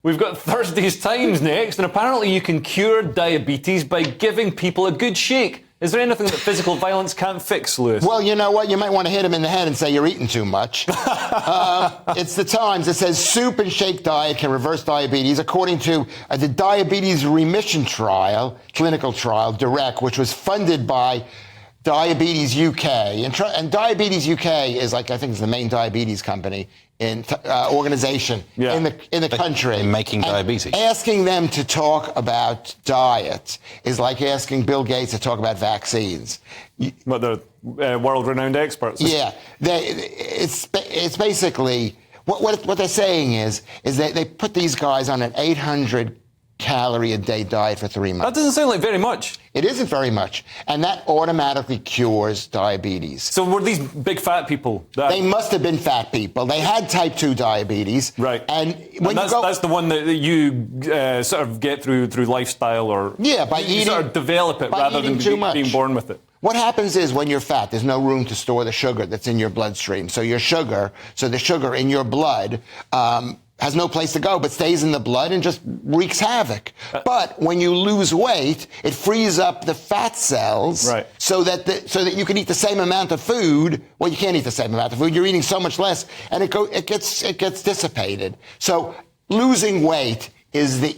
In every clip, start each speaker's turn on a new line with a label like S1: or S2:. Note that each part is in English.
S1: We've got Thursday's Times next, and apparently you can cure diabetes by giving people a good shake. Is there anything that physical violence can't fix, Lewis?
S2: Well, you know what? You might want to hit him in the head and say you're eating too much. It's the Times. It says soup and shake diet can reverse diabetes, according to the Diabetes Remission Trial, clinical trial, DIRECT, which was funded by Diabetes UK. And Diabetes UK is like, I think it's the main diabetes company in organization in the country.
S3: Making diabetes.
S2: Asking them to talk about diet is like asking Bill Gates to talk about vaccines.
S1: But they're world-renowned experts.
S2: Yeah, it's basically what they're saying is they put these guys on an 800-calorie-a-day diet for 3 months.
S1: That doesn't sound like very much.
S2: It isn't very much, and that automatically cures diabetes.
S1: So were these big fat people?
S2: They must have been fat people. They had type 2 diabetes.
S1: Right.
S2: And when
S1: that's the one that you sort of get through lifestyle or...
S2: Yeah, by
S1: you
S2: eating...
S1: sort of develop it rather than being born with it.
S2: What happens is when you're fat, there's no room to store the sugar that's in your bloodstream. So the sugar in your blood has no place to go, but stays in the blood and just wreaks havoc. But when you lose weight, it frees up the fat cells,
S1: right,
S2: so that you can eat the same amount of food. Well, you can't eat the same amount of food. You're eating so much less, and it gets dissipated. So losing weight is the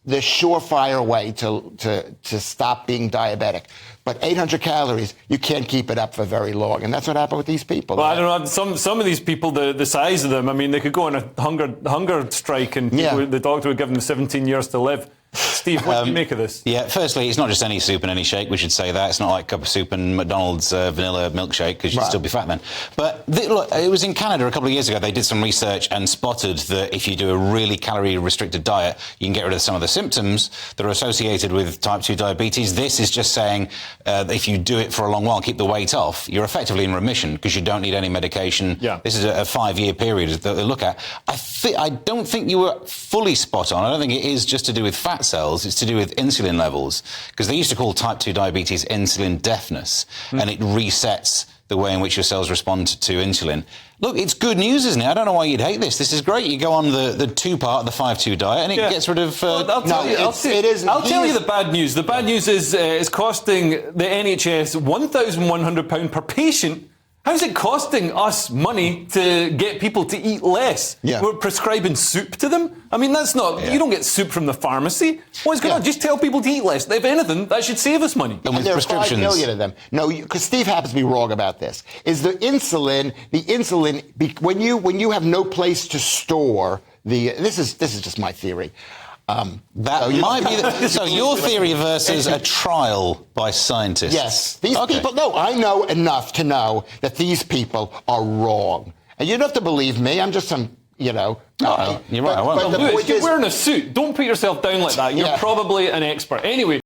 S2: surefire way to stop being diabetic. But 800 calories, you can't keep it up for very long. And that's what happened with these people.
S1: Well, I don't know. Some of these people, the size of them, I mean, they could go on a hunger strike and the doctor would give them 17 years to live. Steve, what do you make of this?
S3: Yeah, firstly, it's not just any soup and any shake, we should say that. It's not like a cup of soup and McDonald's vanilla milkshake, because you'd still be fat then. But look, it was in Canada a couple of years ago. They did some research and spotted that if you do a really calorie-restricted diet, you can get rid of some of the symptoms that are associated with type 2 diabetes. This is just saying that if you do it for a long while, keep the weight off, you're effectively in remission because you don't need any medication. Yeah. This is a 5-year period that they look at. I don't think you were fully spot on. I don't think it is just to do with fat cells, it's to do with insulin levels, because they used to call type 2 diabetes insulin deafness, and it resets the way in which your cells respond to insulin. Look, it's good news, isn't it? I don't know why you'd hate this. This is great. You go on the 2-part, the 5-2 diet, and it gets rid of...
S1: I'll tell you the bad news. The bad news is it's costing the NHS £1,100 per patient. How's it costing us money to get people to eat less? Yeah. We're prescribing soup to them? I mean, that's not... Yeah. You don't get soup from the pharmacy. What's going on? Just tell people to eat less. If anything, that should save us money.
S2: And there are 5 million of them. No, because Steve happens to be wrong about this. Is the insulin, when you have no place to store this is just my theory.
S3: So your theory versus a trial by scientists.
S2: Yes. These people, no, I know enough to know that these people are wrong. And you don't have to believe me. I'm just some,
S3: you're right. I won't.
S1: Lewis, you're wearing a suit. Don't put yourself down like that. You're probably an expert. Anyway.